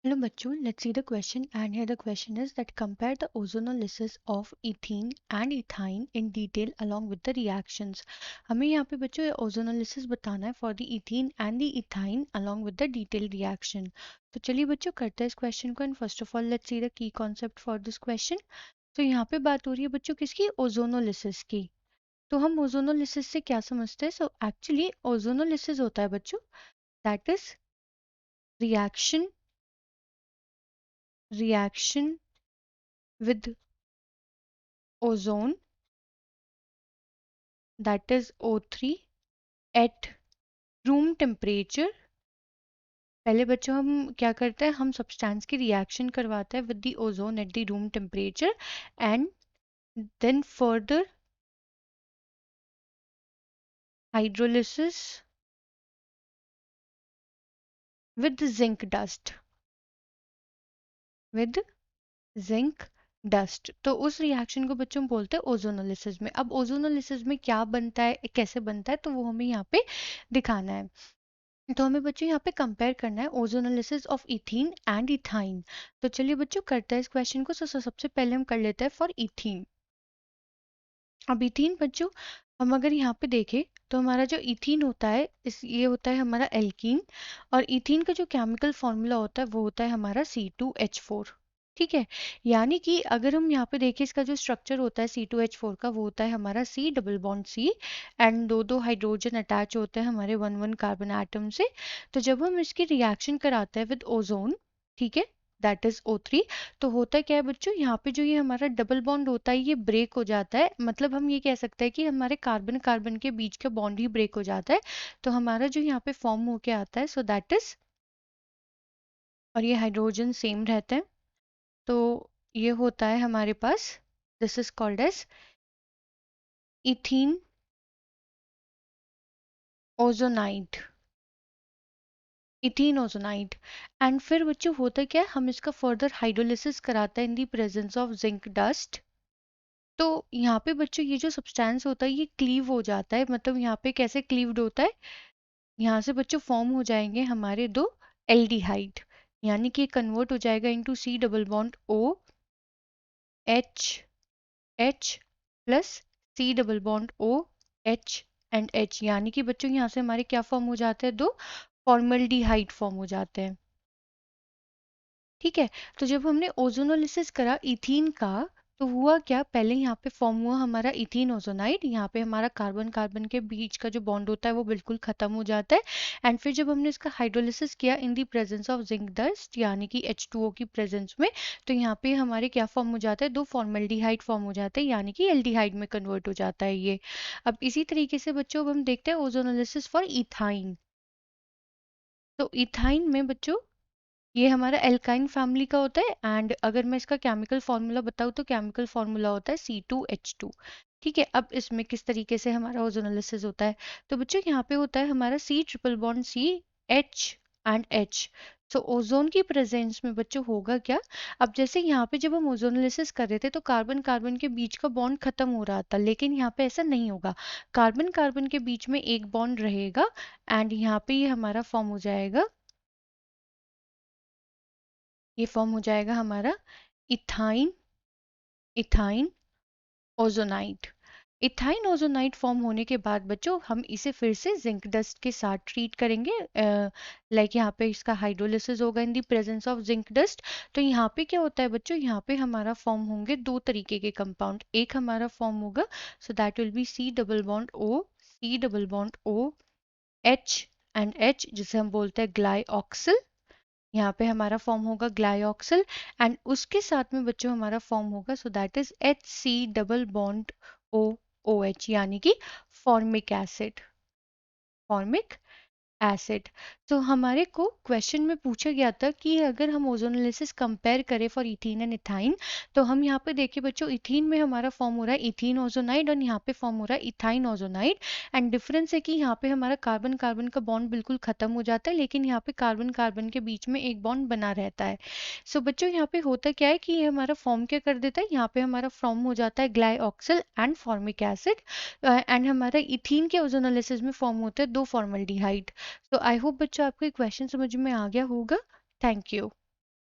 Hello बच्चों, let's see the question and here the question is that compare the ozonolysis of ethene and ethyne in detail along with the reactions. हमें यहाँ पे बच्चों ozonolysis बताना है for the ethene and the ethyne along with the detailed reaction. तो चलिए बच्चों करते हैं इस क्वेश्चन को and first of all let's see the key concept for this question. तो यहाँ पे बात हो रही है बच्चों किसकी ओजोनोलिसिस की. तो हम ओजोनोलिसिस से क्या समझते हैं. सो एक्चुअली ओजोनोलिसिस होता है बच्चों that is reaction with ozone, that is O3 at room temperature. पहले बच्चों हम क्या करते हैं, हम सब्सटेंस की रिएक्शन करवाते हैं with the ozone at the room temperature and then further hydrolysis with zinc dust, with zinc dust. तो उस रिएक्शन को बच्चों बोलते हैं ओजोनोलिसिस में. अब ओजोनोलिसिस में क्या बनता है, कैसे बनता है, तो वो हमें यहाँ पे दिखाना है. तो हमें बच्चों यहाँ पे कंपेयर करना है ozonolysis of ethene and ethyne. तो चलिए बच्चों करते हैं इस क्वेश्चन को. सबसे पहले हम कर लेते हैं फॉर इथीन. अब इथीन बच्चों हम अगर यहाँ पे देखें तो हमारा जो इथीन होता है ये होता है हमारा एल्कीन और इथीन का जो केमिकल फॉर्मूला होता है वो होता है हमारा C2H4. ठीक है, यानी कि अगर हम यहाँ पे देखें इसका जो स्ट्रक्चर होता है C2H4 का वो होता है हमारा C double bond C and दो हाइड्रोजन अटैच होते हैं हमारे 1 1 कार्बन एटम से. तो जब हम इसकी रिएक्शन कराते हैं विद ओजोन, ठीक है, दैट इज O3, तो होता क्या है बच्चों यहाँ पे जो ये हमारा डबल बॉन्ड होता है ये ब्रेक हो जाता है. मतलब हम ये कह सकते हैं कि हमारे कार्बन कार्बन के बीच का बॉन्ड ही ब्रेक हो जाता है. तो हमारा जो यहाँ पे फॉर्म होके आता है सो दैट इज, और ये हाइड्रोजन सेम रहते हैं. तो ये होता है हमारे पास, this is called as ethene ozonide, ethene ozonide. And फिर बच्चों होता क्या है, हम इसका फर्दर हाइड्रोलिसिस कराते हैं in the presence of zinc dust. तो यहाँ पे बच्चों ये जो सब्सटेंस होता है ये क्लीव हो जाता है. मतलब यहाँ पे कैसे क्लीव्ड होता है, यहाँ से बच्चों फॉर्म हो जाएंगे हमारे दो एल्डिहाइड, यानी कि कन्वर्ट हो जाएगा into C double bond O H H plus C double bond O H and H, यानी कि बच्चों यहाँ से हमारे क्या फॉर्म हो जाते हैं, दो फॉर्मल्डिहाइड फॉर्म हो जाते हैं. ठीक है, तो जब हमने ओजोनोलिसिस करा इथीन का तो हुआ क्या, पहले यहाँ पे फॉर्म हुआ हमारा इथीन ओजोनाइड. यहाँ पे हमारा कार्बन कार्बन के बीच का जो बॉन्ड होता है वो बिल्कुल खत्म हो जाता है. एंड फिर जब हमने इसका हाइड्रोलिसिस किया in the presence of zinc dust यानी कि H2O की प्रेजेंस में, तो यहाँ पे हमारे क्या फॉर्म हो जाता है, दो फॉर्मल्डिहाइड फॉर्म हो जाते हैं यानी कि एल्डिहाइड में कन्वर्ट हो जाता है ये. अब इसी तरीके से बच्चों अब हम देखते हैं ओजोनोलिसिस फॉर इथाइन. तो इथाइन में बच्चों ये हमारा एल्काइन फैमिली का होता है एंड अगर मैं इसका केमिकल फार्मूला बताऊँ तो केमिकल फार्मूला होता है C2H2. ठीक है, अब इसमें किस तरीके से हमारा ओजोनोलिसिस होता है, तो बच्चों यहाँ पे होता है हमारा C triple bond C H and H. तो ओजोन की प्रेजेंस में बच्चों होगा क्या, अब जैसे यहाँ पे जब हम ओजोनोलिसिस कर रहे थे तो कार्बन कार्बन के बीच का बॉन्ड खत्म हो रहा था, लेकिन यहाँ पे ऐसा नहीं होगा. कार्बन कार्बन के बीच में एक बॉन्ड रहेगा एंड यहाँ पे ये हमारा फॉर्म हो जाएगा, ये फॉर्म हो जाएगा हमारा ethyne, ethyne ozonide. Ethyne ozonide form होने के बाद बच्चों हम इसे फिर से जिंक डस्ट के साथ ट्रीट करेंगे. लाइक यहाँ पे इसका हाइड्रोलिसिस होगा in the presence of zinc dust. तो यहाँ पे क्या होता है बच्चों, यहाँ पे हमारा फॉर्म होंगे दो तरीके के कंपाउंड. एक हमारा फॉर्म होगा so that will be C double bond O, C double bond O H and H, जिसे हम बोलते हैं ग्लाइऑक्सिल. यहाँ पे हमारा फॉर्म होगा ग्लाइऑक्सिल एंड उसके साथ में बच्चों हमारा फॉर्म होगा so that is HC double bond O OH, यानी कि फॉर्मिक एसिड, फॉर्मिक एसिड. तो हमारे को क्वेश्चन में पूछा गया था कि अगर हम ओजोनोलिसिस कंपेयर करें फॉर इथीन एंड इथाइन, तो हम यहाँ पे देखिए बच्चों इथीन में हमारा फॉर्म हो रहा है इथीन ओजोनाइड और यहाँ पे फॉर्म हो रहा है इथाइन ओजोनाइड. एंड डिफरेंस है कि यहाँ पे हमारा कार्बन कार्बन का बॉन्ड बिल्कुल खत्म हो जाता है लेकिन यहाँ पे कार्बन कार्बन के बीच में एक बॉन्ड बना रहता है. सो बच्चों यहाँ पे होता क्या है कि ये हमारा फॉर्म क्या कर देता है, यहाँ पे हमारा फॉर्म हो जाता है ग्लाइऑक्सिल एंड फॉर्मिक एसिड एंड हमारा इथीन के ओजोनोलिसिस में फॉर्म होता है दो फॉर्मल्डिहाइड. तो आई होप बच्चों आपको ये क्वेश्चन समझ में आ गया होगा. Thank you.